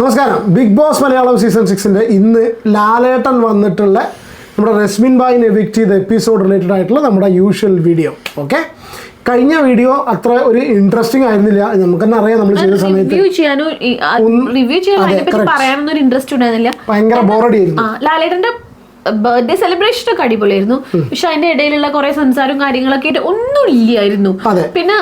നമസ്കാരം. Big boss Malayalam season 6 ഇന്ന് ലാലേട്ടൻ വന്നിട്ടുള്ള നമ്മുടെ റസ്മിൻ ബായിനെ എവിക്ട് ചെയ്ത എപ്പിസോഡ് റിലേറ്റഡ് ആയിട്ടുള്ള നമ്മുടെ യൂഷ്വൽ വീഡിയോ. ഓക്കെ, കഴിഞ്ഞ വീഡിയോ അത്ര ഒരു ഇൻട്രസ്റ്റിംഗ് ആയിരുന്നില്ല. നമുക്ക് തന്നെ അറിയാം, നമ്മൾ ചെയ്ത സമയത്ത് ഭയങ്കര ബോറടി ആയിരുന്നു. ലാലേട്ടന്റെ ബർത്ത്ഡേ സെലിബ്രേഷൻ ഒക്കെ അടിപൊളിയായിരുന്നു, പക്ഷെ അതിന്റെ ഇടയിലുള്ള കുറെ സംസാരവും കാര്യങ്ങളൊക്കെ ഒന്നും ഇല്ലായിരുന്നു. പിന്നെ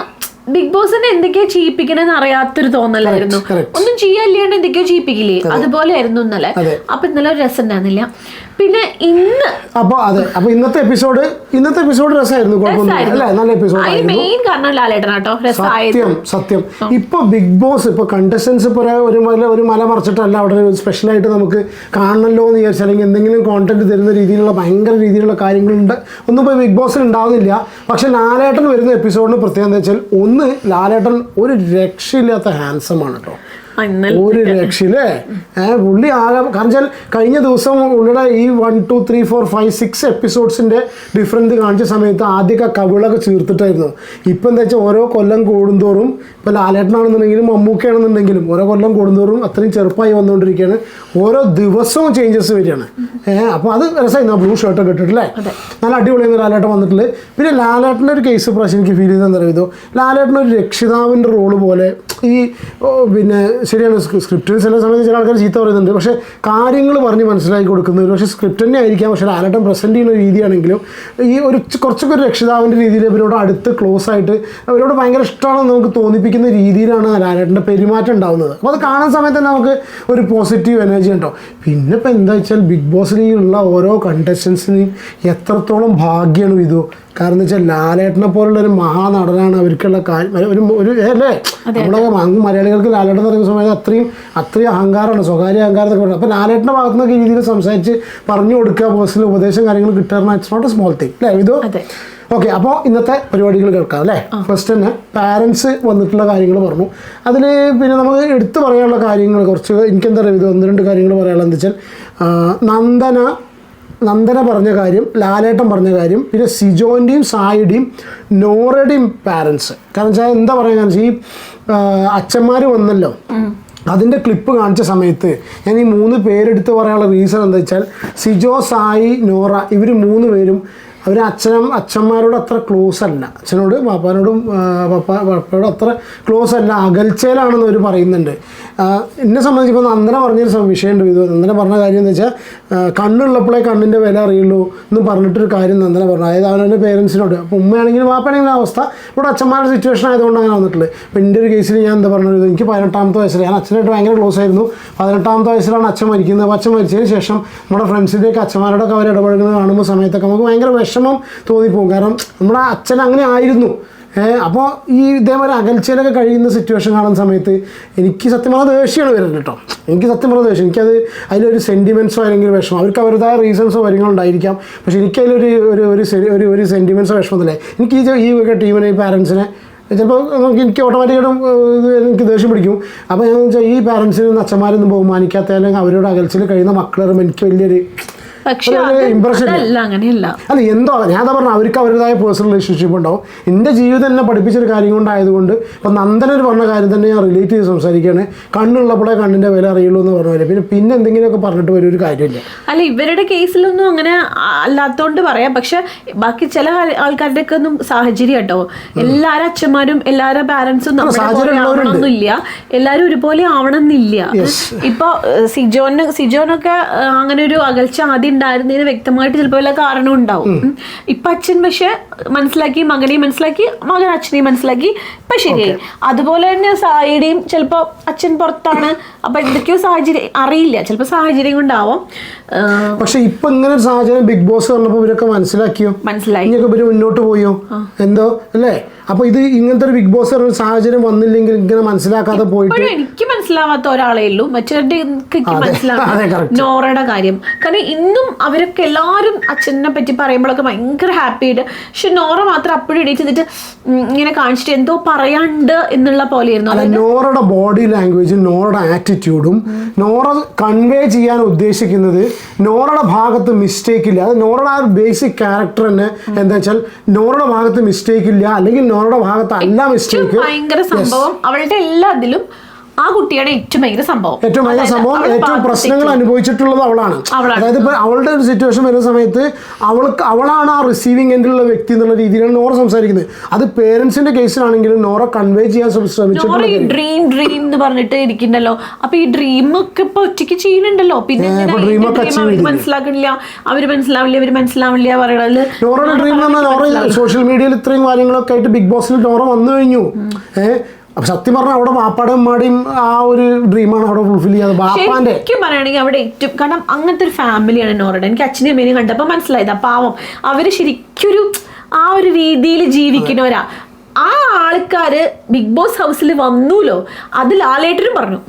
ബിഗ് ബോസിനെ എന്തൊക്കെയോ ചെയ്യിപ്പിക്കണെന്ന് അറിയാത്തൊരു തോന്നലായിരുന്നു. ഒന്നും ചെയ്യാനില്ലാണ്ട് എന്തൊക്കെയോ ചെയ്യിപ്പിക്കില്ലേ, അതുപോലെ ആയിരുന്നു ഇന്നലെ. അപ്പൊ ഇന്നലെ ഒരു രസം ഉണ്ടായിരുന്നില്ല. പിന്നെ ഇന്ന് ഇന്നത്തെ എപ്പിസോഡ് രസമായിരുന്നു, നല്ല എപ്പിസോഡ്. മെയിൻ കാരണം ലാലേട്ടനാട്ടോ സത്യം. ഇപ്പൊ ബിഗ് ബോസ് ഇപ്പൊ കണ്ടസ്റ്റൻസ് ഇപ്പൊ ഒരു മല മറിച്ചിട്ടല്ല അവിടെ സ്പെഷ്യൽ ആയിട്ട് നമുക്ക് കാണണല്ലോ എന്ന് വിചാരിച്ചാൽ, അല്ലെങ്കിൽ എന്തെങ്കിലും കോണ്ടന്റ് തരുന്ന രീതിയിലുള്ള ഭയങ്കര രീതിയിലുള്ള കാര്യങ്ങളുണ്ട് ഒന്നും ഇപ്പൊ ബിഗ് ബോസിൽ ഉണ്ടാവുന്നില്ല. പക്ഷെ ലാലേട്ടൻ വരുന്ന എപ്പിസോഡിന് പ്രത്യേകത എന്താ വെച്ചാൽ, ഒന്ന് ലാലേട്ടൻ ഒരു രക്ഷയില്ലാത്ത ഹാൻസം ആണ് കേട്ടോ, ഒരു രക്ഷയില്ലേ. പുള്ളി ആകെ കാരണം വെച്ചാൽ കഴിഞ്ഞ ദിവസം പുള്ളിയുടെ ഈ 1, 2, 3, 4, 5, 6 എപ്പിസോഡ്സിൻ്റെ ഡിഫറൻറ്റ് കാണിച്ച സമയത്ത് ആദ്യമൊക്കെ കവിളൊക്കെ ചേർത്തിട്ടായിരുന്നു. ഇപ്പം എന്താ വെച്ചാൽ ഓരോ കൊല്ലം കൂടുന്തോറും, ഇപ്പോൾ ലാലേട്ടനാണെന്നുണ്ടെങ്കിലും മമ്മൂക്കയാണെന്നുണ്ടെങ്കിലും ഓരോ കൊല്ലം കൂടുന്തോറും അത്രയും ചെറുപ്പമായി വന്നുകൊണ്ടിരിക്കുകയാണ്. ഓരോ ദിവസവും ചേഞ്ചസ് വരികയാണ്. അപ്പോൾ അത് രസമായിരുന്നു. ബ്ലൂ ഷർട്ടൊക്കെ ഇട്ടിട്ടില്ലേ, നല്ല അടിപൊളിയായിരുന്നു ലാലേട്ടൻ വന്നിട്ടുള്ളത്. പിന്നെ ലാലേട്ടൻ്റെ ഒരു കേസ് പ്രാവശ്യം എനിക്ക് ഫീൽ ചെയ്തെന്ന് അറിയുമോ, ലാലേട്ടനൊരു രക്ഷിതാവിൻ്റെ റോള് പോലെ ഈ പിന്നെ ശരിയാണ്, സ്ക്രിപ്റ്റിന് ചില സമയത്ത് ചില ആൾക്കാർ ചീത്ത പറയുന്നുണ്ട്, പക്ഷേ കാര്യങ്ങൾ പറഞ്ഞ് മനസ്സിലാക്കി കൊടുക്കുന്നത് പക്ഷേ സ്ക്രിപ്റ്റ് തന്നെ ആയിരിക്കാം. പക്ഷേ ലാലേട്ടൻ പ്രസൻറ്റ് ചെയ്യുന്ന രീതിയാണെങ്കിലും ഈ കുറച്ചൊക്കെ ഒരു രക്ഷിതാവിൻ്റെ രീതിയിൽ ഇവരോട് അടുത്ത് ക്ലോസ് ആയിട്ട് അവരോട് ഭയങ്കര ഇഷ്ടമാണെന്ന് നമുക്ക് തോന്നിപ്പിക്കുന്ന രീതിയിലാണ് ലാലേട്ടൻ്റെ പെരുമാറ്റം ഉണ്ടാകുന്നത്. അപ്പോൾ അത് കാണുന്ന സമയത്ത് തന്നെ നമുക്ക് ഒരു പോസിറ്റീവ് എനർജി ഉണ്ടോ. പിന്നെ ഇപ്പോൾ എന്താ വെച്ചാൽ ബിഗ് ബോസിലുള്ള ഓരോ കണ്ടസ്റ്റൻസിനെയും എത്രത്തോളം ഭാഗ്യമാണ് ഇതോ. കാരണം എന്ന് വെച്ചാൽ ലാലേട്ടനെ പോലുള്ള ഒരു മഹാനടനാണ് അവർക്കുള്ള കാര്യം. ഒരു അല്ലേ, നമ്മുടെ മലയാളികൾക്ക് ലാലേട്ടൻ എന്ന് പറയുന്ന സമയത്ത് അത്രയും അഹങ്കാരമാണ്, സ്വകാര്യ അഹങ്കാരത്തൊക്കെ പറയുന്നത്. അപ്പോൾ ലാലേട്ടൻ്റെ ഭാഗത്തു നിന്നൊക്കെ ഈ രീതിയിൽ സംസാരിച്ച് പറഞ്ഞു കൊടുക്കുക, പേഴ്സണൽ ഉപദേശം കാര്യങ്ങൾ കിട്ടാറുണ്ട്. It's not a small thing അല്ലേ ഇതോ. ഓക്കെ, അപ്പോൾ ഇന്നത്തെ പരിപാടികൾ കേൾക്കാം അല്ലേ. ഫസ്റ്റ് തന്നെ പാരൻസ് വന്നിട്ടുള്ള കാര്യങ്ങൾ പറഞ്ഞു. അതിൽ പിന്നെ നമുക്ക് എടുത്തു പറയാനുള്ള കാര്യങ്ങൾ കുറച്ച് എനിക്കെന്താ അറിയാം, ഇത് 1-2 കാര്യങ്ങൾ പറയാനുള്ളത്. എന്താ വെച്ചാൽ നന്ദന പറഞ്ഞ കാര്യം, ലാലേട്ടൻ പറഞ്ഞ കാര്യം, പിന്നെ സിജോൻ്റെയും സായിയുടെയും നോറയുടെയും പാരൻസ്. കാരണം വെച്ചാൽ എന്താ പറയുക, ഈ അച്ഛന്മാർ വന്നല്ലോ, അതിൻ്റെ ക്ലിപ്പ് കാണിച്ച സമയത്ത് ഞാൻ ഈ 3 പേരെടുത്ത് പറയാനുള്ള റീസൺ എന്താ വെച്ചാൽ, സിജോ, സായി, നോറ ഇവർ 3 പേരും അവർ അച്ഛന്മാരോട് അത്ര ക്ലോസ് അല്ല, അച്ഛനോട് പാപ്പാനോടും പാപ്പയോടും അത്ര ക്ലോസ് അല്ല, അകൽച്ചയിലാണെന്ന് അവർ പറയുന്നുണ്ട്. എന്നെ സംബന്ധിച്ചിപ്പോൾ നന്ദന പറഞ്ഞൊരു വിഷയമുണ്ട്. ഇത് നന്ദന പറഞ്ഞ കാര്യം എന്ന് വെച്ചാൽ, കണ്ണുള്ളപ്പോഴേ കണ്ണിൻ്റെ വില അറിയുള്ളൂ എന്ന് പറഞ്ഞിട്ടൊരു കാര്യം നന്ദന പറഞ്ഞു. അതായത് അവൻ്റെ പേരൻസിനോട്. അപ്പോൾ ഉമ്മയാണെങ്കിലും പാപ്പയാണെങ്കിലും അവസ്ഥ ഇവിടെ അച്ഛന്മാരുടെ സിറ്റുവേഷൻ ആയതുകൊണ്ട് അങ്ങനെ വന്നിട്ടുള്ളത്. അപ്പോൾ എൻ്റെ ഒരു കേസിൽ ഞാൻ എന്താ പറഞ്ഞത്, എനിക്ക് 18ാമത്തെ വയസ്സിൽ ഞാൻ അച്ഛനായിട്ട് ഭയങ്കര ക്ലോസ് ആയിരുന്നു. 18ാമത്തെ വയസ്സിലാണ് അച്ഛൻ മരിക്കുന്നത്. അപ്പോൾ അച്ഛൻ മരിച്ചതിന് ശേഷം നമ്മുടെ ഫ്രണ്ട്സിൻ്റെയൊക്കെ അച്ഛന്മാരോടൊക്കെ അവർ ഇടപഴകുന്നത് കാണുമ്പോൾ സമയത്തൊക്കെ നമുക്ക് ഭയങ്കര വിഷമം തോന്നിപ്പോകും. കാരണം നമ്മുടെ അച്ഛൻ അങ്ങനെ ആയിരുന്നു. അപ്പോൾ ഈ ഇതേപോലെ അകൽച്ചയിലൊക്കെ കഴിയുന്ന സിറ്റുവേഷൻ കാണുന്ന സമയത്ത് എനിക്ക് സത്യം പറഞ്ഞാൽ ദേഷ്യമാണ് വരുന്നത് കേട്ടോ. എനിക്ക് സത്യം പറഞ്ഞ ദേഷ്യം, എനിക്കത് അതിലൊരു സെൻറ്റിമെൻറ്റ്സോ അല്ലെങ്കിൽ വിഷമം, അവർക്ക് അവരുടേതായ റീസൺസോ കാര്യങ്ങളുണ്ടായിരിക്കാം. പക്ഷേ എനിക്കതിലൊരു ഒരു സെൻറ്റിമെൻറ്റ്സോ വിഷമത്തില്ലേ. എനിക്ക് ഈ ടീമിനെ, ഈ പാരൻസിനെ ചിലപ്പോൾ എനിക്ക് ഓട്ടോമാറ്റിക്കായിട്ടും എനിക്ക് ദേഷ്യം പിടിക്കും. അപ്പോൾ ഞാൻ വെച്ചാൽ ഈ പാരൻസിനൊന്നും അച്ഛന്മാരൊന്നും ബഹുമാനിക്കാത്ത അല്ലെങ്കിൽ അവരോട് അകൽച്ചയിൽ കഴിയുന്ന മക്കളും എനിക്ക് വലിയൊരു ഇംപ്രഷൻ അല്ല. എന്തോ ഞാൻ പറഞ്ഞ അവർക്ക് അവരുടേതായ പേഴ്സണൽ റിലേഷൻഷിപ്പ് ഉണ്ടാവും. എൻ്റെ ജീവിതം എന്നെ പഠിപ്പിച്ചൊരു കാര്യം കൊണ്ടായതുകൊണ്ട് ഇപ്പം നന്ദനൊരു പറഞ്ഞ കാര്യം തന്നെ ഞാൻ റിലേറ്റ് ചെയ്ത് സംസാരിക്കുകയാണ്. കണ്ണുള്ളപ്പോഴേ കണ്ണിൻ്റെ വില അറിയുള്ളൂ എന്ന് പറഞ്ഞ പോലെ. പിന്നെ എന്തെങ്കിലുമൊക്കെ പറഞ്ഞിട്ട് വരും ഒരു കാര്യമില്ല. അല്ല, ഇവരുടെ കേസിലൊന്നും അങ്ങനെ അല്ലാത്തോണ്ട് പറയാം. പക്ഷെ ബാക്കി ചില ആൾക്കാരുടെ ഒക്കെ ഒന്നും സാഹചര്യം കേട്ടോ, എല്ലാവരും അച്ഛന്മാരും എല്ലാവരും പാരൻസും ആവണമെന്നില്ല, എല്ലാവരും ഒരുപോലെ ആവണമെന്നില്ല. ഇപ്പൊ സിജോനൊക്കെ അങ്ങനെ ഒരു അകൽച്ച ആദ്യം ഉണ്ടായിരുന്നതിന് വ്യക്തമായിട്ട് ചിലപ്പോൾ വല്ല കാരണം ഉണ്ടാവും. ഇപ്പൊ അച്ഛൻ പക്ഷെ മനസ്സിലാക്കി, മകനെയും മനസ്സിലാക്കി, മകൻ അച്ഛനെയും മനസ്സിലാക്കി, ഇപ്പൊ ശരിയായി. അതുപോലെ തന്നെ സായിയുടെയും ചിലപ്പോ അച്ഛൻ പുറത്താണ്, അപ്പൊ എന്തൊക്കെയോ സാഹചര്യം അറിയില്ല, ചിലപ്പോ സാഹചര്യം കൊണ്ടാവാം. പക്ഷെ ഇപ്പൊ ഇങ്ങനെ ഒരു സാഹചര്യം ബിഗ് ബോസ് പറഞ്ഞപ്പോ ഇവരൊക്കെ മനസ്സിലായി ഇവര് മുന്നോട്ട് പോയോ എന്തോ അല്ലേ. അപ്പൊ ഇത് ഇങ്ങനത്തെ ഒരു ബിഗ് ബോസ് പറഞ്ഞ സാഹചര്യം വന്നില്ലെങ്കിൽ ഇങ്ങനെ മനസ്സിലാക്കാതെ പോയിട്ട് എനിക്ക് മനസ്സിലാവാത്ത ഒരാളേ ഉള്ളൂ, മറ്റവരുടെ മനസ്സിലാവാത്ത നോറയുടെ കാര്യം. കാരണം ഇന്നും അവരൊക്കെ എല്ലാവരും അച്ഛനെ പറ്റി പറയുമ്പോഴൊക്കെ ഭയങ്കര ഹാപ്പി ആയിട്ട്, പക്ഷെ നോറ മാത്രം അപ്പോഴും എണീറ്റ് ചെയ്തിട്ട് ഇങ്ങനെ കാണിച്ചിട്ട് എന്തോ പറയാണ്ട് എന്നുള്ള പോലെയായിരുന്നു. നോറയുടെ ബോഡി ലാംഗ്വേജും നോറയുടെ ആറ്റിറ്റ്യൂഡും നോറ കൺവേ ചെയ്യാൻ ഉദ്ദേശിക്കുന്നത് നോറയുടെ ഭാഗത്ത് മിസ്റ്റേക്ക് ഇല്ല. അത് നോറയുടെ ആ ഒരു ബേസിക് ക്യാരക്ടർ തന്നെ എന്താ വെച്ചാൽ നോറയുടെ ഭാഗത്ത് മിസ്റ്റേക്ക് ഇല്ല, അല്ലെങ്കിൽ നോറയുടെ ഭാഗത്ത് അല്ല മിസ്റ്റേക്ക്. ഭയങ്കര സംഭവം അവളുടെ എല്ലാത്തിലും ആ കുട്ടിയാണ് ഏറ്റവും ഭയങ്കര സംഭവം. ഏറ്റവും പ്രശ്നങ്ങൾ അനുഭവിച്ചിട്ടുള്ളത് അവളാണ്. അതായത് ഇപ്പൊ അവളുടെ ഒരു സിറ്റുവേഷൻ വരുന്ന സമയത്ത് അവളാണ് ആ റിസീവിംഗ് എൻഡിലുള്ള വ്യക്തി എന്നുള്ള രീതിയിലാണ് നോറ സംസാരിക്കുന്നത്. അത് പേരൻസിന്റെ കേസിലാണെങ്കിലും നോറ കൺവേ ചെയ്യാൻ ശ്രമിച്ചിട്ടുള്ളത് ഡ്രീം എന്ന് പറഞ്ഞിട്ട് ഇരിക്കണ്ടല്ലോ. അപ്പൊ ഈ ഡ്രീം ഒക്കെ ഇപ്പൊ ഒറ്റയ്ക്ക് ചെയ്യുന്നുണ്ടല്ലോ. പിന്നെ മനസ്സിലാക്കണില്ല, അവര് മനസ്സിലാവില്ല പറയണത്. നോറയുടെ ഡ്രീം എന്ന് പറഞ്ഞാൽ നോറ സോഷ്യൽ മീഡിയയിൽ ഇത്രയും കാര്യങ്ങളൊക്കെ ആയിട്ട് ബിഗ് ബോസിൽ നോറ വന്നു കഴിഞ്ഞു. അപ്പൊ സത്യം പറഞ്ഞാൽ അവിടെ ബാപ്പാടെ ഉമ്മാടെയും ആ ഒരു ഡ്രീമാണ് അവിടെ ഫുൾഫിൽ ചെയ്യാതെ ബാപ്പാന്റെ. ശരിക്കും പറയുകയാണെങ്കിൽ അവിടെ ഏറ്റവും, കാരണം അങ്ങനത്തെ ഒരു ഫാമിലിയാണ് നോറയുടെ. എനിക്ക് അച്ഛനെയും അമ്മേനെയും കണ്ടപ്പോൾ മനസ്സിലായത് പാവം അവര് ശരിക്കൊരു ആ ഒരു രീതിയിൽ ജീവിക്കുന്നവരാ. ആ ആൾക്കാര് ബിഗ് ബോസ് ഹൗസിൽ വന്നൂലോ, അത് ലാലേട്ടനും പറഞ്ഞു.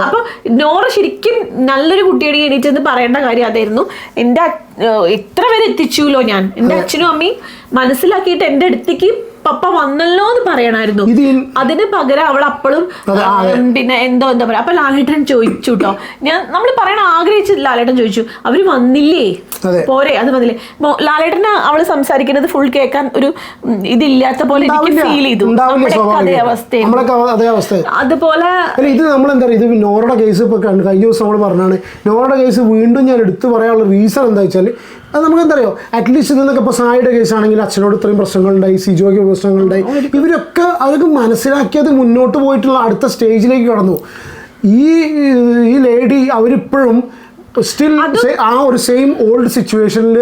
അപ്പൊ നോറ ശരിക്കും നല്ലൊരു കുട്ടിയുടെ എണീറ്റെന്ന് പറയേണ്ട കാര്യം അതായിരുന്നു. എന്റെ എത്ര പേര് എത്തിച്ചുല്ലോ ഞാൻ, എന്റെ അച്ഛനും അമ്മയും മനസ്സിലാക്കിയിട്ട് എന്റെ അടുത്തേക്ക് പപ്പ വന്നല്ലോ എന്ന് പറയണായിരുന്നു. അതിന് പകരം അവൾ അപ്പോഴും പിന്നെ എന്താ പറയാ. അപ്പൊ ലാലേട്ടൻ ചോദിച്ചു കേട്ടോ, നമ്മൾ പറയണ ആഗ്രഹിച്ച ലാലേട്ടൻ ചോദിച്ചു അവര് വന്നില്ലേ പോരെ, അത് വന്നില്ലേ. ലാലേട്ടന് അവള് സംസാരിക്കുന്നത് ഫുൾ കേൾക്കാൻ ഒരു ഇതില്ലാത്ത പോലെ എനിക്ക് ഫീൽ ചെയ്തു. അതേ അവസ്ഥ. അതുപോലെ ഇത് നമ്മളെന്താ പറയുക, ഇത് നോറയുടെ കേസ് ഇപ്പൊ കഴിഞ്ഞ ദിവസം നമ്മൾ പറഞ്ഞാണ്. നോറയുടെ കേസ് വീണ്ടും ഞാൻ എടുത്തു പറയാനുള്ള റീസൺ എന്താ വെച്ചാൽ, അത് നമുക്ക് എന്താ പറയുക, അറ്റ്ലീസ്റ്റ് ഇതൊക്കെ ഇപ്പോൾ സായിയുടെ കേസാണെങ്കിൽ അച്ഛനോട് ഇത്രയും പ്രശ്നങ്ങളുണ്ടായി, സിജോയ്ക്ക് പ്രശ്നങ്ങളുണ്ടായി, ഇവരൊക്കെ അവർക്ക് മനസ്സിലാക്കിയത് മുന്നോട്ട് പോയിട്ടുള്ള അടുത്ത സ്റ്റേജിലേക്ക് കടന്നു. ഈ ലേഡി അവരിപ്പോഴും സ്റ്റിൽ ആ ഒരു സെയിം ഓൾഡ് സിറ്റുവേഷനിൽ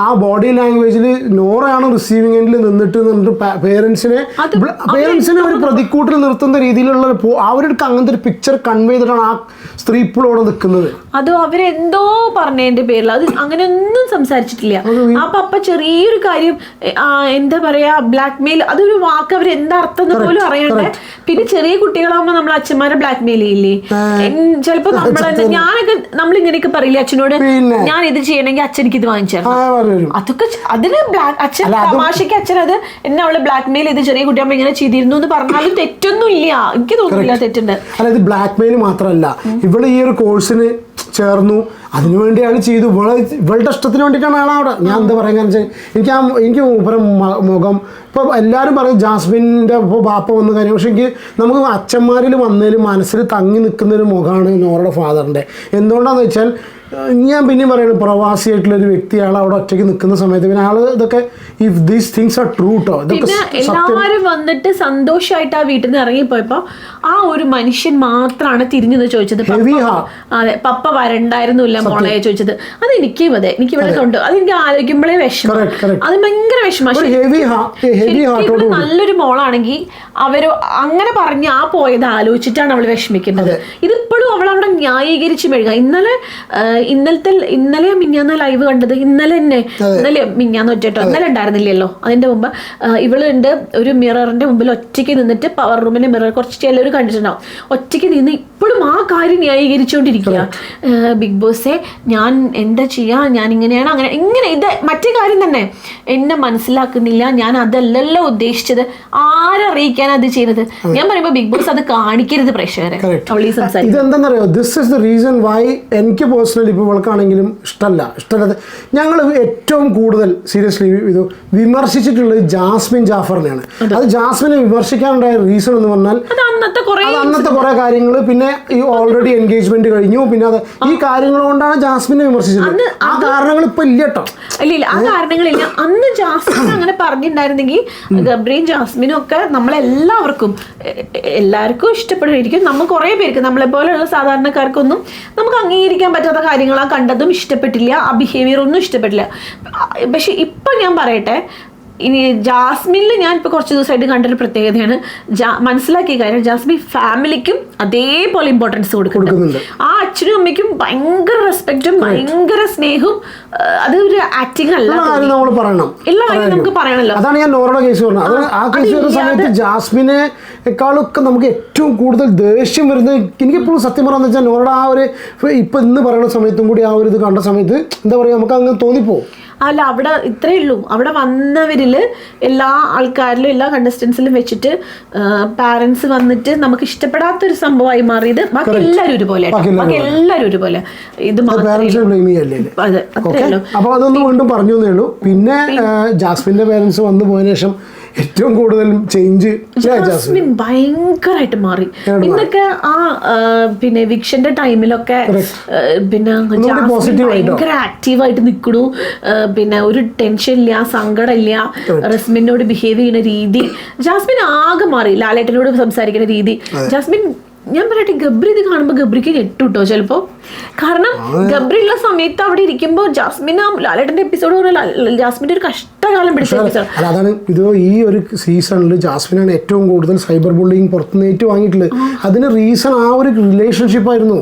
ആ ബോഡി ലാംഗ്വേജിൽ നോറയാണ് റിസീവിംഗ് എൻഡിൽ നിന്നിട്ട് പേരൻസിനെ ഒരു പ്രതിക്കൂട്ടിൽ നിർത്തുന്ന രീതിയിലുള്ള അവർക്ക് അങ്ങനത്തെ ഒരു പിക്ചർ കൺവേ ചെയ്തിട്ടാണ് ആ സ്ത്രീ ഇപ്പോഴോടെ നിൽക്കുന്നത്. അത് അവരെന്തോ പറഞ്ഞതിന്റെ പേരിൽ അത് അങ്ങനെയൊന്നും സംസാരിച്ചിട്ടില്ല. ആ പപ്പ ചെറിയൊരു കാര്യം എന്താ പറയാ ബ്ലാക്ക് മെയിൽ, അതൊരു വാക്ക് അവർ എന്താ അർത്ഥം എന്ന് പോലും അറിയണ്ടേ. പിന്നെ ചെറിയ കുട്ടികളാകുമ്പോൾ നമ്മൾ അച്ഛന്മാരെ ബ്ലാക്ക് മെയിൽ ചെയ്യില്ലേ, ചിലപ്പോ ഞാനൊക്കെ നമ്മളിങ്ങനെയൊക്കെ പറയില്ലേ അച്ഛനോട്, ഞാൻ ഇത് ചെയ്യണമെങ്കിൽ അച്ഛൻ എനിക്ക് ഇത് വാങ്ങിച്ചു. അതൊക്കെ അതിന് അച്ഛൻ തമാശക്ക് അച്ഛൻ അത് എന്നെ അവള് ബ്ലാക്ക് മെയിൽ ചെയ്ത് ചെറിയ കുട്ടിയാകുമ്പോ ഇങ്ങനെ ചെയ്തിരുന്നു എന്ന് പറഞ്ഞാലും തെറ്റൊന്നും ഇല്ല, എനിക്ക് തോന്നുന്നില്ല തെറ്റുണ്ട്. അല്ല, ഇത് ബ്ലാക്ക് മെയിൽ മാത്രമല്ല, ഇവിടെ ഈ ഒരു കോഴ്സിന് ചേർന്നു, അതിനുവേണ്ടി അയാൾ ചെയ്തു, ഇവളുടെ ഇഷ്ടത്തിന് വേണ്ടിയിട്ടാണ് അയാൾ അവിടെ. ഞാൻ എന്താ പറയുക വെച്ചാൽ എനിക്ക് മുഖം ഇപ്പോൾ എല്ലാവരും പറയും ജാസ്മിൻ്റെ ഇപ്പോൾ ബാപ്പ വന്ന കാര്യം, പക്ഷെ എനിക്ക് നമുക്ക് അച്ഛന്മാരിൽ വന്നതിൽ മനസ്സിൽ തങ്ങി നിൽക്കുന്നൊരു മുഖമാണ് നോറയുടെ ഫാദറിൻ്റെ. എന്തുകൊണ്ടാണെന്ന് വെച്ചാൽ ഞാൻ പിന്നെയും പറയുന്നത്, പ്രവാസിയായിട്ടുള്ളൊരു വ്യക്തി അയാൾ അവിടെ ഒറ്റയ്ക്ക് നിൽക്കുന്ന സമയത്ത് പിന്നെ ആള് ഇതൊക്കെ if these things are true ട്ടോ, ഇതൊക്കെ എല്ലാവരും വന്നിട്ട് സന്തോഷമായിട്ട് ആ വീട്ടിൽ നിന്ന് ഇറങ്ങിപ്പോയപ്പോ ആ ഒരു മനുഷ്യൻ മാത്രമാണ് തിരിഞ്ഞു ചോദിച്ചത്, അതെ പപ്പ വരണ്ടായിരുന്നില്ല മോളെ ചോദിച്ചത്. അത് എനിക്കും അതെ, എനിക്ക് ഇവിടെ കൊണ്ട് അതെനിക്ക് ആലോചിക്കുമ്പോഴേ വിഷമം, അത് ഭയങ്കര വിഷമം. നല്ലൊരു മോളാണെങ്കിൽ അവര് അങ്ങനെ പറഞ്ഞ് ആ പോയത് ആലോചിച്ചിട്ടാണ് അവള് വിഷമിക്കുന്നത്. ഇതിപ്പോഴും അവൾ അവിടെ ന്യായീകരിച്ച് മെഴുക. ഇന്നലെ മിഞ്ഞാന്ന ലൈവ് കണ്ടത്, ഇന്നലെ മിഞ്ഞാന്ന് വെച്ചിട്ടോ, ഇന്നലെ ഉണ്ടായിരുന്നില്ലല്ലോ, അതിന്റെ മുമ്പ് ഇവളുണ്ട് ഒരു മിററിന്റെ മുമ്പിൽ ഒറ്റയ്ക്ക് നിന്നിട്ട്, പവർ റൂമിന്റെ മിറർ കുറച്ച് ചിലവർ കണ്ടിട്ടുണ്ടാവും, ഒറ്റയ്ക്ക് നിന്ന് ഇപ്പോഴും ആ കാര്യം ന്യായീകരിച്ചുകൊണ്ടിരിക്കുക. ബിഗ് ബോസെ ഞാൻ എന്താ ചെയ്യാ, ഞാൻ ഇങ്ങനെയാണ് അങ്ങനെ ഇങ്ങനെ, ഇത് മറ്റേ കാര്യം തന്നെ എന്നെ മനസ്സിലാക്കുന്നില്ല, ഞാൻ അതല്ലല്ലോ ഉദ്ദേശിച്ചത്, ആരറിയിക്കാൻ അത് ചെയ്യുന്നത്. ഞാൻ പറയുമ്പോ ബിഗ് ബോസ് അത് കാണിക്കരുത് പ്രേക്ഷകരെ. ഇതെന്താണെന്നറിയോ, this is the reason why എനിക്ക് പേഴ്സണലി ഇപ്പോൾ ഇവൾക്കാണെങ്കിലും ഇഷ്ടമല്ലാതെ ഞങ്ങൾ ഏറ്റവും കൂടുതൽ സീരിയസ്ലി ഇത് വിമർശിച്ചിട്ടുള്ളത് ജാസ്മിൻ ജാഫറിനെയാണ്. അത് ജാസ്മിനെ വിമർശിക്കാനുണ്ടായ റീസൺ എന്ന് പറഞ്ഞാൽ അന്നത്തെ കുറെ കാര്യങ്ങൾ, പിന്നെ ഈ ഓൾറെഡി എൻഗേജ്മെന്റ് കഴിഞ്ഞു, പിന്നെ അത് ഈ കാര്യങ്ങൾ കൊണ്ടാണ് ജാസ്മിനെ വിമർശിച്ചത്. ആ കാരണങ്ങൾ ഇപ്പൊ ഇല്ല കേട്ടോ, ഇല്ല ആ കാരണങ്ങളില്ല. അന്ന് ജാസ്മിൻ അങ്ങനെ പറഞ്ഞിട്ടുണ്ടായിരുന്നെങ്കിൽ ഗബ്രിയും ജാസ്മിനും ഒക്കെ എല്ലാവർക്കും ഇഷ്ടപ്പെടുമായിരിക്കും. നമ്മൾ കുറെ പേർക്ക്, നമ്മളെ പോലെയുള്ള സാധാരണക്കാർക്കൊന്നും നമുക്ക് അംഗീകരിക്കാൻ പറ്റാത്ത കാര്യങ്ങളാണ് കണ്ടതും ഇഷ്ടപ്പെട്ടില്ല, ആ ബിഹേവിയർ ഒന്നും ഇഷ്ടപ്പെട്ടില്ല. പക്ഷെ ഇപ്പൊ ഞാൻ പറയട്ടെ, ഇനി ജാസ്മിനിൽ ഞാൻ ഇപ്പോൾ കുറച്ച് ദിവസമായിട്ട് കണ്ടൊരു പ്രത്യേകതയാണ്, മനസ്സിലാക്കിയ കാര്യം, ജാസ്മിൻ ഫാമിലിക്കും അതേപോലെ ഇമ്പോർട്ടൻസ് കൊടുക്കുന്നുണ്ട്. ആ അച്ഛനും അമ്മയ്ക്കും ഭയങ്കര റെസ്പെക്റ്റും ഭയങ്കര സ്നേഹവും, അത് ഒരു ആക്ടിങ് അല്ല, എല്ലാ കാര്യം നമുക്ക് പറയണല്ലോ. അതാണ് ഞാൻ നോറയുടെ കേസ് പറഞ്ഞത്. ആ കേസ് വരുന്ന സമയത്ത് ജാസ്മിനെക്കാളൊക്കെ നമുക്ക് ഏറ്റവും കൂടുതൽ ദേഷ്യം വരുന്നത് എനിക്കെപ്പോഴും സത്യം പറയാന്ന് വെച്ചാൽ നോറയുടെ ആ ഒരു ഇപ്പൊ ഇന്ന് പറയുന്ന സമയത്തും കൂടി ആ ഒരു ഇത് കണ്ട സമയത്ത് എന്താ പറയുക, നമുക്ക് അങ്ങനെ തോന്നിപ്പോവും. അല്ല, അവിടെ ഇത്രയേ ഉള്ളൂ. അവിടെ വന്നവരിൽ എല്ലാ ആൾക്കാരിലും എല്ലാ കണ്ടസ്റ്റൻസിലും വെച്ചിട്ട് പാരന്റ്സ് വന്നിട്ട് നമുക്ക് ഇഷ്ടപ്പെടാത്തൊരു സംഭവമായി മാറിയത് ബാക്കി എല്ലാവരും ഒരുപോലെ, ഇത് അപ്പോൾ അതൊന്ന് വീണ്ടും പറഞ്ഞു എന്നേ ഉള്ളൂ. പിന്നെ ജാസ്മിന്റെ പേരൻസ് വന്നു പോയതിനു ശേഷം ഏറ്റവും കൂടുതൽ ചേഞ്ച് ജാസ്മിൻ ഭയങ്കരമായിട്ട് മാറി. ഇന്നൊക്കെ ആ പിന്നെ വിക്ഷന്റെ ടൈമിലൊക്കെ പിന്നെ ജാസ്മിൻ ഭയങ്കര ആക്റ്റീവായിട്ട് നിൽക്കണു. പിന്നെ ഒരു ടെൻഷൻ ഇല്ല, സങ്കടം ഇല്ല. റസ്മിനോട് ബിഹേവ് ചെയ്യുന്ന രീതി, ജാസ്മിൻ ആകെ മാറി. ലാലേട്ടനോട് സംസാരിക്കുന്ന രീതി. ജാസ്മിൻ, ഞാൻ പറയട്ടെ, ഗബ്രി ഇത് കാണുമ്പോൾ ഗബ്രിക്ക് ഞെട്ടുട്ടോ ചിലപ്പോ. കാരണം ഗബ്രി ഉള്ള സമയത്ത് അവിടെ ഇരിക്കുമ്പോൾ ജാസ്മിൻ ആ ലാലേട്ടന്റെ എപ്പിസോഡ് പറഞ്ഞാൽ ജാസ്മിന്റെ ഒരു കഷ്ടകാലം പിടിച്ച എപ്പിസോഡ്. അതാണ് ഇത്. ഈ ഒരു സീസണിൽ ജാസ്മിനാണ് ഏറ്റവും കൂടുതൽ സൈബർ ബുള്ളിങ് പുറത്തുനിന്ന് ഏറ്റു വാങ്ങിയിട്ടുള്ളത്. അതിന് റീസൺ ആ ഒരു റിലേഷൻഷിപ്പ് ആയിരുന്നു.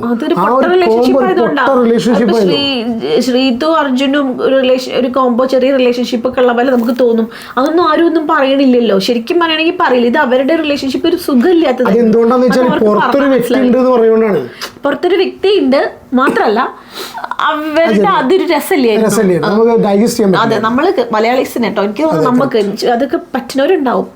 ശ്രീതു അർജുനും ഒരു കോംബോ, ചെറിയ റിലേഷൻഷിപ്പ് ഒക്കെ ഉള്ള പോലെ നമുക്ക് തോന്നും. അതൊന്നും ആരും ഒന്നും പറയണില്ലല്ലോ. ശരിക്കും പറയുകയാണെങ്കിൽ പറയില്ല. ഇത് അവരുടെ റിലേഷൻഷിപ്പ് ഒരു സുഖമില്ലാത്തത്. എന്തുകൊണ്ടാന്ന് വെച്ചാൽ പുറത്തൊരു വ്യക്തി ഉണ്ട് മാത്രല്ല അവരുടെ അതൊരു രസമില്ലായിരുന്നു. അതെ, നമ്മള് മലയാളീസിന് കേട്ടോ, എനിക്ക് തോന്നുന്നു നമുക്ക് അതൊക്കെ പറ്റുന്നവരുണ്ടാവും.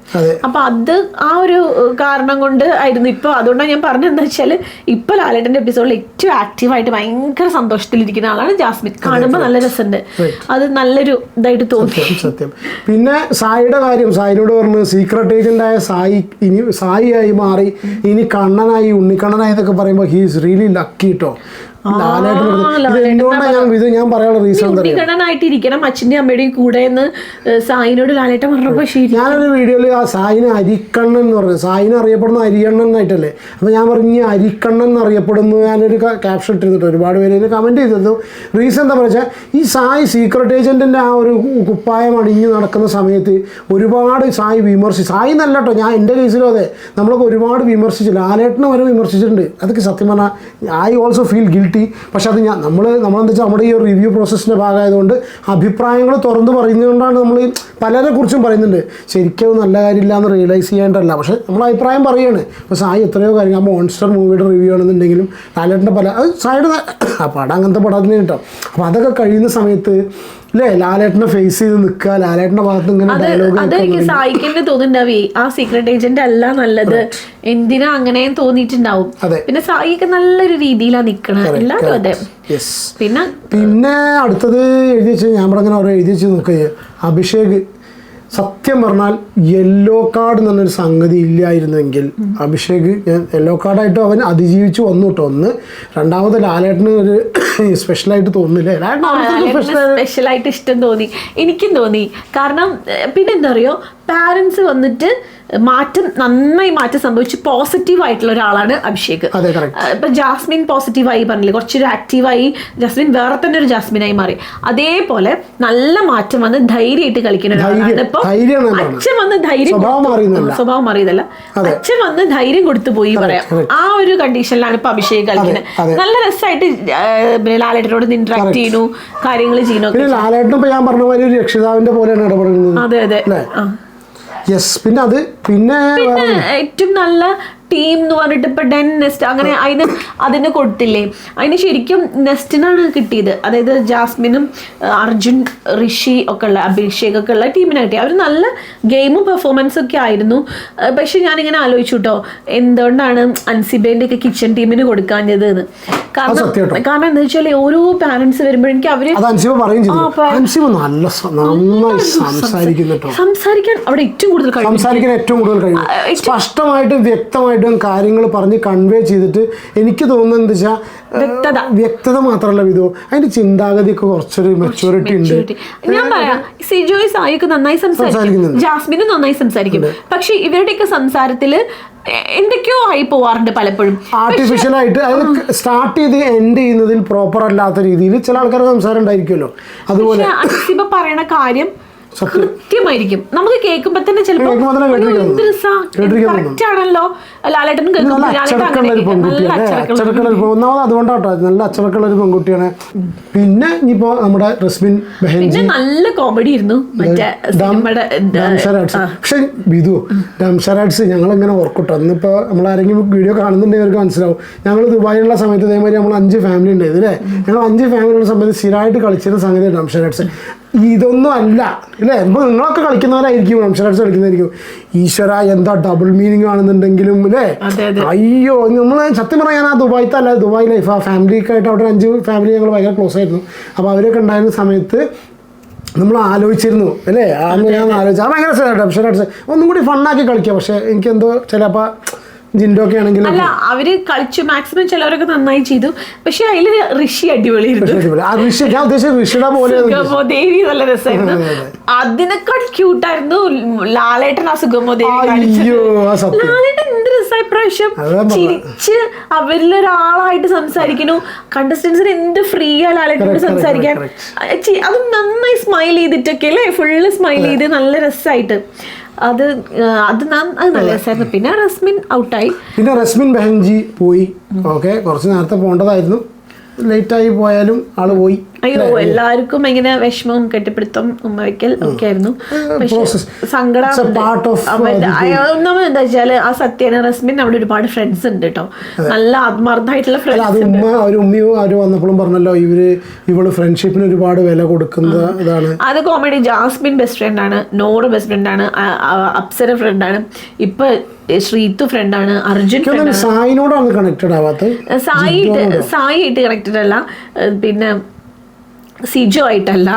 അപ്പൊ അത് ആ ഒരു കാരണം കൊണ്ട് ആയിരുന്നു. ഇപ്പൊ അതുകൊണ്ടാണ് ഞാൻ പറഞ്ഞത് എന്താ വെച്ചാല്, ഇപ്പൊ ലാലേട്ടന്റെ എപ്പിസോഡിൽ ഏറ്റവും ആക്റ്റീവായിട്ട് ഭയങ്കര സന്തോഷത്തിലിരിക്കുന്ന ആളാണ് ജാസ്മിൻ. കാണുമ്പോ നല്ല രസമുണ്ട്. അത് നല്ലൊരു ഇതായിട്ട് തോന്നി. സത്യം. പിന്നെ സായിയുടെ കാര്യം, സായിനോട് പറഞ്ഞു സീക്രട്ട് ഏജന്റ് ആയ സായി ഇനി സായിയായി മാറി, ഇനി കണ്ണനായി, ഉണ്ണിക്കണ്ണനായി എന്നൊക്കെ പറയുമ്പോൾ ഹി ഈസ് റിയലി ലക്കി കേട്ടോ. ഞാൻ പറയാനുള്ള റീസൺ ഉണ്ണിക്കണ്ണനായിട്ടിരിക്കണം അച്ഛൻ്റെ അമ്മയുടെയും കൂടെ എന്ന് സായിനോട് ലാലേട്ടൻ പറഞ്ഞപ്പോ ശരി. ഞാനൊരു വീഡിയോയിൽ ആ സായിന് അരിക്കണ്ണൻ എന്ന് പറഞ്ഞു. സായിന് അറിയപ്പെടുന്ന അരിയണ്ണൻ എന്നായിട്ടല്ലേ. അപ്പൊ ഞാൻ പറഞ്ഞു അരിക്കണ്ണൻ എന്ന് അറിയപ്പെടുന്നു. ഞാനൊരു ക്യാപ്ഷൻ ഇട്ടിരുന്നിട്ട് ഒരുപാട് പേര് ഇതിന് കമന്റ് ചെയ്തിരുന്നു. റീസൺ എന്താ വെച്ചാൽ, ഈ സായി സീക്രട്ട് ഏജന്റിന്റെ ആ ഒരു കുപ്പായം അണിഞ്ഞു നടക്കുന്ന സമയത്ത് ഒരുപാട് സായി വിമർശിച്ചു. സായി എന്നല്ല കേട്ടോ, ഞാൻ എൻ്റെ കേസിലും അതെ, നമ്മളൊക്കെ ഒരുപാട് വിമർശിച്ചു. ലാലേട്ടനെ വരെ വിമർശിച്ചിട്ടുണ്ട്. അതൊക്കെ സത്യം പറഞ്ഞാൽ ഐ ഓൾസോ ഫീൽ ഗിൽറ്റി. പക്ഷെ അത് നമ്മളെന്താ വെച്ചാൽ നമ്മുടെ ഈ ഒരു റിവ്യൂ പ്രോസസ്സിൻ്റെ ഭാഗമായതുകൊണ്ട് അഭിപ്രായങ്ങൾ തുറന്ന് പറയുന്നതുകൊണ്ടാണ് നമ്മൾ പലരെ കുറിച്ചും പറയുന്നുണ്ട്. ശരിക്കും നല്ല കാര്യമില്ല എന്ന് റിയലൈസ് ചെയ്യാണ്ടല്ല, പക്ഷെ നമ്മൾ അഭിപ്രായം പറയുകയാണ്. അപ്പോൾ സായി എത്രയോ കാര്യങ്ങൾ, ആ മോൺസ്റ്റർ മൂവിയുടെ റിവ്യൂ ആണെന്നുണ്ടെങ്കിലും ലാലേട്ടൻ്റെ പല അത് സായിയുടെ പടം അങ്ങനത്തെ പടത്തിന് കേട്ടോ. അപ്പോൾ അതൊക്കെ കഴിയുന്ന സമയത്ത് അല്ലേ ലാലേട്ടനെ ഫേസ് ചെയ്ത് നിൽക്കുക, ലാലേട്ടന്റെ ഭാഗത്ത് ഇങ്ങനെ ഡയലോഗ്. അതെനിക്ക് സായിക്കന്നെ തോന്നുന്നുണ്ടാവേ, ആ സീക്രട്ട് ഏജന്റ് അല്ല നല്ലത്, എന്തിനാ അങ്ങനെയും തോന്നിയിട്ടുണ്ടാവും. പിന്നെ സായിക്ക് നല്ലൊരു രീതിയിലാണ് നിൽക്കണത് എല്ലാവരും. അതെ. പിന്നെ അടുത്തത് എഴുതി വെച്ച് ഞാൻ ഇവിടെ അങ്ങനെ എഴുതി വെച്ച് നോക്കുക, അഭിഷേക് സത്യം പറഞ്ഞാൽ യെല്ലോ കാർഡ് എന്നൊരു സംഗതി ഇല്ലായിരുന്നെങ്കിൽ അഭിഷേക്, ഞാൻ യെല്ലോ കാർഡായിട്ട് അവൻ അതിജീവിച്ച് വന്നു കേട്ടോ. ഒന്ന്, രണ്ടാമത് ലാലേട്ടന് ഒരു സ്പെഷ്യലായിട്ട് തോന്നില്ലേ? സ്പെഷ്യലായിട്ട് ഇഷ്ടം തോന്നി, എനിക്കും തോന്നി. കാരണം പിന്നെന്താ അറിയോ, പാരൻസ് വന്നിട്ട് നന്നായി മാറ്റം സംഭവിച്ച് പോസിറ്റീവായിട്ടുള്ള ഒരാളാണ് അഭിഷേക്. ഇപ്പൊ ജാസ്മിൻ പോസിറ്റീവായി പറഞ്ഞില്ലേ, കുറച്ചൊരു ആക്റ്റീവായി ജാസ്മിൻ വേറെ തന്നെ ഒരു ജാസ്മിനായി മാറി. അതേപോലെ നല്ല മാറ്റം വന്ന് ധൈര്യമായിട്ട് കളിക്കുന്ന ഒരാളാണ്. ഇപ്പൊ അച്ഛൻ വന്ന് സ്വഭാവം മാറിയതല്ല, അച്ഛൻ വന്ന് ധൈര്യം കൊടുത്തു പോയി പറയാം. ആ ഒരു കണ്ടീഷനിലാണ് ഇപ്പൊ അഭിഷേക് കളിക്കുന്നത്. നല്ല രസമായിട്ട് ലാലേട്ടനോട് ഇന്ററാക്ട് ചെയ്യുന്നു, കാര്യങ്ങൾ ചെയ്യുന്നു. ലാലേട്ടൻ ഇപ്പൊ ഞാൻ പറഞ്ഞ പോലെ ഒരു രക്ഷിതാവിന്റെ പോലെയാണ് ഇടപെടുന്നത്. അതെ അതെ. യെസ്. പിന്നെ ഏറ്റവും നല്ല ടീം എന്ന് പറഞ്ഞിട്ട് ഇപ്പൊ ഡെൻ നെസ്റ്റ് അങ്ങനെ അതിന് കൊടുത്തില്ലേ, അതിന് ശരിക്കും നെസ്റ്റിനാണ് കിട്ടിയത്. അതായത് ജാസ്മിനും അർജുൻ, ഋഷി ഒക്കെ ഉള്ള, അഭിഷേക് ഒക്കെ ഉള്ള ടീമിനെ കിട്ടി. അവർ നല്ല ഗെയിമും പെർഫോമൻസും ഒക്കെ ആയിരുന്നു. പക്ഷെ ഞാനിങ്ങനെ ആലോചിച്ചു കേട്ടോ, എന്തുകൊണ്ടാണ് അൻസിബേന്റെ ഒക്കെ കിച്ചൺ ടീമിന് കൊടുക്കാഞ്ഞത് എന്ന്. കാരണം എന്താ വെച്ചാൽ ഓരോ പാരന്റ്സ് വരുമ്പോൾ എനിക്ക് അവര് സംസാരിക്കാൻ അവിടെ ഏറ്റവും കൂടുതൽ സ്പഷ്ടമായിട്ടും വ്യക്തമായിട്ടും കാര്യങ്ങൾ പറഞ്ഞ് കൺവേ ചെയ്തിട്ട് എനിക്ക് തോന്നുന്നത് എന്താ വെച്ചാൽ വ്യക്തത മാത്രമല്ല വിധോ, അതിന്റെ ചിന്താഗതിയൊക്കെ കുറച്ചൊരു മെച്ചൂരിറ്റി ഉണ്ട്. ഞാൻ പറയാം, സിജോയ് സായിക്ക് നന്നായി സംസാരിക്കും, ജാസ്മിനും നന്നായി സംസാരിക്കും. പക്ഷെ ഇവരുടെയൊക്കെ സംസാരത്തില് എന്തൊക്കെയോ ആയി പോവാറുണ്ട് പലപ്പോഴും. ആർട്ടിഫിഷ്യൽ ആയിട്ട് അതായത് സ്റ്റാർട്ട് ചെയ്ത് എൻഡ് ചെയ്യുന്നതിൽ പ്രോപ്പർ അല്ലാത്ത രീതിയിൽ ചില ആൾക്കാരുടെ സംസാരം ഉണ്ടായിരിക്കുമല്ലോ. അതുപോലെ അൻസിബ പറയണ കാര്യം കൃത്യമായിരിക്കും, നമുക്ക് കേൾക്കുമ്പോ തന്നെ ചിലപ്പോ ആണല്ലോ. ലാലേട്ടനും ഒന്നാമത് അതുകൊണ്ടാട്ടോ നല്ല അച്ചടക്കമുള്ള ഒരു പെൺകുട്ടിയാണ്. പിന്നെ ഇനിയിപ്പോ നമ്മുടെ റസ്മിൻ ബെഹൻജി നല്ല കോമഡി ആയിരുന്നു. പക്ഷെ വിധു ഡംഷറാഡ്സ് ഞങ്ങളിങ്ങനെ ഓർക്കട്ടോ. അന്നിപ്പോ നമ്മളാരെങ്കിലും വീഡിയോ കാണുന്നുണ്ടെങ്കിൽ അവർക്ക് മനസ്സിലാവും. ഞങ്ങൾ ദുബായിലുള്ള സമയത്ത് ഇതേമാതിരി നമ്മൾ 5 ഫാമിലി ഉണ്ടായത് അല്ലേ. ഞങ്ങൾ 5 ഫാമിലിയുള്ള സമയത്ത് സ്ഥിരമായിട്ട് കളിച്ചിരുന്ന സംഗതി ഡംഷറാഡ്സ്. ഇതൊന്നും അല്ല അല്ലേ. ഇപ്പോൾ നിങ്ങളൊക്കെ കളിക്കുന്നവരായിരിക്കും, ഡംഷറാഡ്സ് കളിക്കുന്നതായിരിക്കും. ഈശ്വര എന്താ ഡബിൾ മീനിങ് ആണെന്നുണ്ടെങ്കിലും അല്ലേ. അയ്യോ, നമ്മൾ സത്യം പറയാൻ ആ ദുബായിത്തെ അല്ല, ദുബായ് ലൈഫ് ആ ഫാമിലിക്കായിട്ട് അവിടെ 5 ഫാമിലി ഞങ്ങൾ ഭയങ്കര ക്ലോസ് ആയിരുന്നു. അപ്പോൾ അവരൊക്കെ ഉണ്ടായിരുന്ന സമയത്ത് നമ്മൾ ആലോചിച്ചിരുന്നു അല്ലേ, അന്ന് ഞാൻ ആലോചിച്ചു. അത് ഭയങ്കര രസമായിട്ട് ഒന്നും കൂടി ഫണ്ണാക്കി കളിക്കാം. പക്ഷെ എനിക്കെന്തോ ചിലപ്പോൾ ജിൻഡോ ഒക്കെ ആണെങ്കിലും അല്ല അവര് കളിച്ചു, മാക്സിമം ചിലവരൊക്കെ നന്നായി ചെയ്തു. പക്ഷെ അതില് ഋഷി അടിപൊളിയായിരുന്നു. ഞാൻ ഉദ്ദേശിച്ചത് ഋഷിയുടെ പോലെ സുഗമോദേവി നല്ല രസമായിരുന്നു. അതിനേക്കാൾ ക്യൂട്ടായിരുന്നു ലാലേട്ടൻ. ആ സുഗമോദേവി ലാലേട്ടൻ എന്ത് രസമായി പ്രാവശ്യം ചിരിച്ച് അവരിലൊരാളായിട്ട് സംസാരിക്കുന്നു. കണ്ടസ്റ്റൻസിന് എന്ത് ഫ്രീ ആ ലാലേട്ടനോട് സംസാരിക്കാൻ. അത് നന്നായി സ്മൈൽ ചെയ്തിട്ടൊക്കെ അല്ലേ, ഫുള്ള് സ്മൈൽ ചെയ്ത് നല്ല രസമായിട്ട്. അത് നല്ല രസമായിരുന്നു. പിന്നെ റസ്മിൻ ഔട്ടായി. പിന്നെ റസ്മിൻ ബെഹൻജി പോയി. ഓക്കെ, കുറച്ച് നേരത്തെ പോകേണ്ടതായിരുന്നു, ലേറ്റായി പോയാലും ആള് പോയി. അയ്യോ, എല്ലാവർക്കും ഇങ്ങനെ വിഷമവും കെട്ടിപ്പിടുത്തം ഉമ്മ വയ്ക്കൽ ഒക്കെ ആയിരുന്നു. സങ്കടം ഒന്നാമത് എന്താ വെച്ചാല് ആ സത്യാണ്, റസ്മിൻ അവിടെ ഒരുപാട് ഫ്രണ്ട്സ് ഉണ്ട് കേട്ടോ, നല്ല ആത്മാർത്ഥമായിട്ടുള്ള ഫ്രണ്ട്സ്. ഉമ്മയോ അവര് വന്നപ്പോഴും പറഞ്ഞല്ലോ ഇവള് ഫ്രണ്ട്ഷിപ്പിന് ഒരുപാട് വില കൊടുക്കുന്ന ഇതാണ്. അത് കോമഡി. ജാസ്മിൻ ബെസ്റ്റ് ഫ്രണ്ട് ആണ്, നോറ് ബെസ്റ്റ് ഫ്രണ്ട് ആണ്, അപ്സര ഫ്രണ്ട് ആണ്, ഇപ്പൊ ശ്രീതു ഫ്രണ്ട് ആണ്, അർജുൻ സായിനോടാണ് കണക്റ്റഡ് ആവാത്തത്. സായി ആയിട്ട് കണക്റ്റഡ് അല്ല, പിന്നെ സിജോ ആയിട്ടല്ല,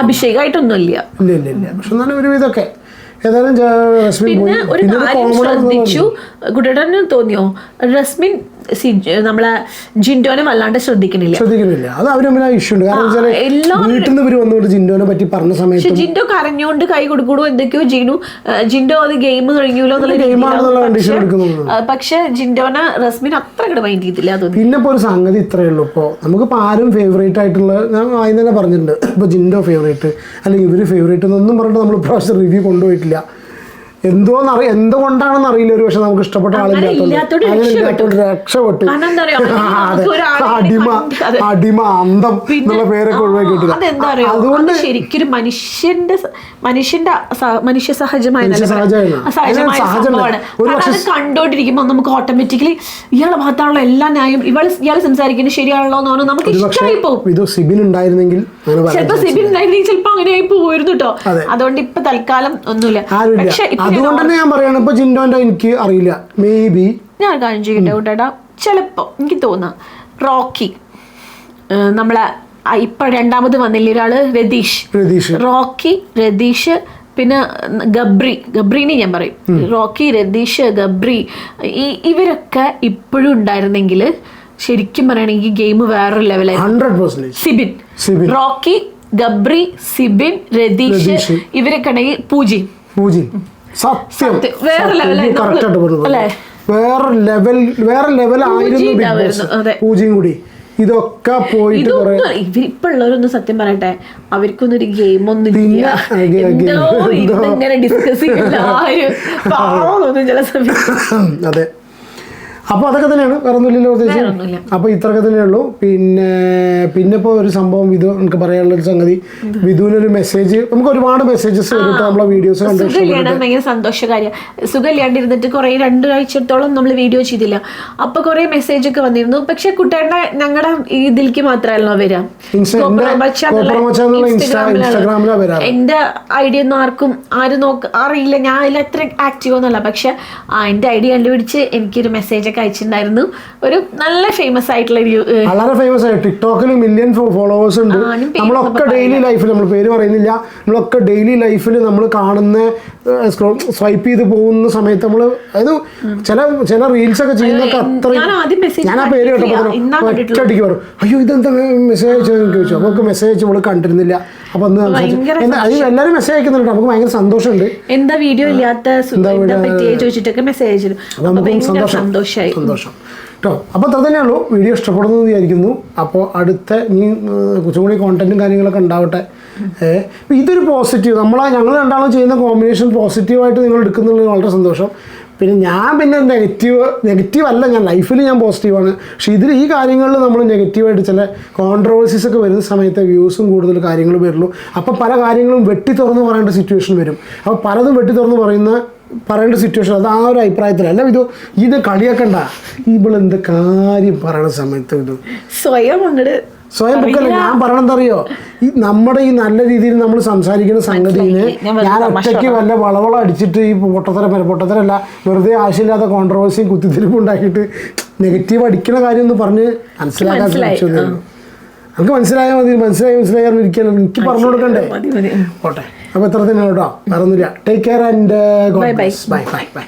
അഭിഷേകായിട്ടൊന്നും ഇല്ല. പക്ഷെ എന്നാലും ഒരു ഇതൊക്കെ പിന്നെ ഒരു കാര്യം ശ്രദ്ധിച്ചു, കുട്ടേട്ടന് തോന്നിയോ റസ്മിൻ നമ്മളെ ജിൻഡോനെ വല്ലാണ്ട് ശ്രദ്ധിക്കുന്നില്ല. അത് അവര് ഇഷ്യൂ ഉണ്ട്. പക്ഷെ ജിൻഡോ കരഞ്ഞോണ്ട് കൈ കൊടുക്കൂടോ എന്തൊക്കെയോ ചെയ്യുന്നു. ജിൻഡോ അത് ഗെയിം കഴിഞ്ഞല്ലോ എന്നുള്ള, പക്ഷെ ജിൻഡോനെ റസ്മിൻ അത്ര കൂടെ മൈൻഡ് ചെയ്തില്ല. പിന്നെ ഇപ്പൊ ഒരു സംഗതി ഇത്രയേ ഉള്ളൂ. ഇപ്പൊ നമുക്കിപ്പോ ആരും ഫേവറേറ്റ് ആയിട്ടുള്ള, ഞാൻ ആദ്യം തന്നെ പറഞ്ഞിട്ടുണ്ട്, ഇപ്പൊ ജിൻഡോ ഫേവറേറ്റ് അല്ലെങ്കിൽ ഇവര് ഫേവറേറ്റ് എന്നൊന്നും പറഞ്ഞിട്ട് നമ്മൾ ഇപ്രാവശ്യം റിവ്യൂ കൊണ്ടുപോയിട്ടില്ല. എന്തുകൊണ്ടാണെന്ന് അറിയില്ല, ഒരു പക്ഷെ നമുക്ക് ഇഷ്ടപ്പെട്ട ആളില്ലാത്തോണ്ട് രക്ഷപ്പെട്ടു. അടിമ അന്തം എന്നുള്ള പേരൊക്കെ ഒഴിവാക്കിയിട്ടില്ല. അതുകൊണ്ട് ശരിക്കും മനുഷ്യ സഹജമായ കണ്ടോണ്ടിരിക്കുമ്പോ നമുക്ക് ഓട്ടോമാറ്റിക്കലി ഇയാളുടെ ഭാഗത്താണല്ലോ എല്ലാ ന്യായം, ഇയാൾ സംസാരിക്കുന്നത് ശരിയാണല്ലോ എന്ന് പറഞ്ഞാൽ നമുക്ക് ഇഷ്ടമായി പോകും. ഇത് സിബിൻ ഉണ്ടായിരുന്നെങ്കിൽ ചിലപ്പോ അങ്ങനെ ആയി പോയിരുന്നു കേട്ടോ. അതുകൊണ്ട് ഇപ്പൊ തൽക്കാലം ഒന്നുമില്ല. പക്ഷെ അതുകൊണ്ട് തന്നെ ഞാൻ പറയാണ്, ഇപ്പൊ ജിൻഡോന്റെ എനിക്ക് അറിയില്ല, മേ ബി ഞാൻ കാര്യം ചെയ്യട്ടെ കൂട്ടേട്ടാ, ചിലപ്പോ എനിക്ക് തോന്നാം റോക്കി, നമ്മളെ ഇപ്പൊ രണ്ടാമത് വന്നില്ലേ ഒരാള്, രതീഷ്, റോക്കി, രതീഷ്, പിന്നെ ഗബ്രീനെ ഞാൻ പറയും, റോക്കി, രതീഷ്, ഗബ്രി, ഇവരൊക്കെ ഇപ്പോഴും ഉണ്ടായിരുന്നെങ്കിൽ ശരിക്കും പറയുകയാണെങ്കിൽ ഗെയിം വേറൊരു ലെവലായിരുന്നു. സിബിൻ, റോക്കി, ഗബ്രി, സിബിൻ, രതീഷ് ഇവരൊക്കെ ഉണ്ടെങ്കിൽ പൂജി സത്യം വേറെ ലെവലായിരുന്നു പൂജയും കൂടി. ഇതൊക്കെ പോയിട്ട് ഇപ്പൊ ഉള്ളവരൊന്നും സത്യം പറയട്ടെ, അവർക്കൊന്നും ഒരു ഗെയിം ഒന്നും ഇങ്ങനെ ഡിസ്കസ് ചെയ്യില്ല ചില സമയം. അതെ, അപ്പോൾ അതൊക്കെ തന്നെയാണ്, വേറെ ഒന്നുമില്ലല്ലോ പ്രത്യേകിച്ച്. അപ്പോൾ ഇത്രയൊക്കെ തന്നെയേ ഉള്ളൂ. പിന്നെ ഇപ്പോൾ ഒരു സംഭവം വിധു നമുക്ക് പറയാനുള്ളൊരു സംഗതി, വിധുവിനൊരു മെസ്സേജ്, നമുക്ക് ഒരുപാട് മെസ്സേജസ് വരും നമ്മളെ വീഡിയോസ് കണ്ടു. ഭയങ്കര സന്തോഷകാര്യം. സുഖമില്ലാണ്ടിരുന്നിട്ട് കുറേ 2 ആഴ്ചത്തോളം നമ്മൾ വീഡിയോ ചെയ്തില്ല. അപ്പോൾ കുറേ മെസ്സേജ് ഒക്കെ വന്നിരുന്നു. പക്ഷെ കുട്ടേട്ട ഞങ്ങളുടെ ഇതിലേക്ക് മാത്രമല്ലോ വരാം, എന്റെ ഐഡിയ ഒന്നും ആരും അറിയില്ല, ഞാൻ അതിൽ അത്ര ആക്റ്റീവ് ഒന്നുമല്ല. പക്ഷെ എന്റെ ഐഡിയ കണ്ടുപിടിച്ച് എനിക്കൊരു മെസ്സേജ് അയച്ചിട്ടുണ്ടായിരുന്നു. ഒരു നല്ല ഫേമസ് ആയിട്ടുള്ള വളരെ ഫേമസ് ആയി, ടിക്ടോക്കിൽ മില്യൺ ഫോളോവേഴ്സ് ഉണ്ട്. നമ്മളൊക്കെ ഡെയിലി ലൈഫിൽ, നമ്മൾ പേര് പറയുന്നില്ല, നമ്മളൊക്കെ ഡെയിലി ലൈഫിൽ നമ്മൾ കാണുന്ന സ്വൈപ്പ് ചെയ്ത് പോകുന്ന സമയത്ത് നമ്മൾ അതായത് ചില റീൽസ് ഒക്കെ ചെയ്യുന്നൊക്കെ അത്രയും, ഞാൻ ആ പേര് കേട്ടപ്പോൾ ഒറ്റയടിക്ക് പറയും, അയ്യോ ഇതെന്താ മെസ്സേജ് അയച്ചതെന്ന് ചോദിച്ചു. നമുക്ക് മെസ്സേജ് അയച്ച് നമ്മൾ കണ്ടിരുന്നില്ല. അപ്പൊ അന്ന് എല്ലാവരും മെസ്സേജ് അയക്കുന്നുണ്ട്, നമുക്ക് ഭയങ്കര സന്തോഷമുണ്ട്. എന്താ വീഡിയോ ഇല്ലാത്ത ചോദിച്ചിട്ടൊക്കെ മെസ്സേജ് സന്തോഷം കേട്ടോ. അപ്പോൾ അത് തന്നെയുള്ളൂ. വീഡിയോ ഇഷ്ടപ്പെടുന്നു വിചാരിക്കുന്നു. അപ്പോൾ അടുത്ത ഇനി കുറച്ചും കൂടി കോണ്ടന്റും കാര്യങ്ങളൊക്കെ ഉണ്ടാവട്ടെ. ഇതൊരു പോസിറ്റീവ്, ഞങ്ങൾ രണ്ടാളും ചെയ്യുന്ന കോമ്പിനേഷൻ പോസിറ്റീവായിട്ട് നിങ്ങൾ എടുക്കുന്നുള്ളത് വളരെ സന്തോഷം. പിന്നെ ഞാൻ നെഗറ്റീവ് അല്ല, ഞാൻ ലൈഫിൽ ഞാൻ പോസിറ്റീവാണ്. പക്ഷേ ഈ കാര്യങ്ങളിൽ നമ്മൾ നെഗറ്റീവായിട്ട് ചില കോൺട്രവേഴ്സീസ് ഒക്കെ വരുന്ന സമയത്ത് വ്യൂസും കൂടുതൽ കാര്യങ്ങൾ വരുള്ളൂ. അപ്പോൾ പല കാര്യങ്ങളും വെട്ടി തുറന്ന് പറയേണ്ട സിറ്റുവേഷൻ വരും. അപ്പോൾ പലതും വെട്ടി തുറന്ന് പറയേണ്ട സിറ്റുവേഷൻ, അത് ആ ഒരു അഭിപ്രായത്തിലല്ല. ഇത് കളിയാക്കണ്ട, ഇവളെന്ത് കാര്യം പറയണ സമയത്ത് സ്വയം ബുക്കല്ല ഞാൻ പറയണെന്തറിയോ, നമ്മുടെ ഈ നല്ല രീതിയിൽ നമ്മൾ സംസാരിക്കുന്ന സംഗതിന് ഞാൻ ഒറ്റയ്ക്ക് വല്ല വളവളം അടിച്ചിട്ട് ഈ പൊട്ടത്തരല്ല, വെറുതെ ആവശ്യമില്ലാത്ത കോൺട്രവേഴ്സിയും കുത്തിത്തിരിപ്പും ഉണ്ടാക്കിയിട്ട് നെഗറ്റീവ് അടിക്കുന്ന കാര്യം ഒന്ന് പറഞ്ഞ് മനസ്സിലാക്കാൻ ശ്രമിച്ചു. നമുക്ക് മനസ്സിലായാൽ മതി, മനസ്സിലായി ഇരിക്കാനോ എനിക്ക് പറഞ്ഞു കൊടുക്കണ്ടേ. മതി. ഓട്ടെ, അപ്പോൾ എത്ര തന്നെ കേട്ടോ, വേറെ ഒന്നുമില്ല. Take care and bye bye.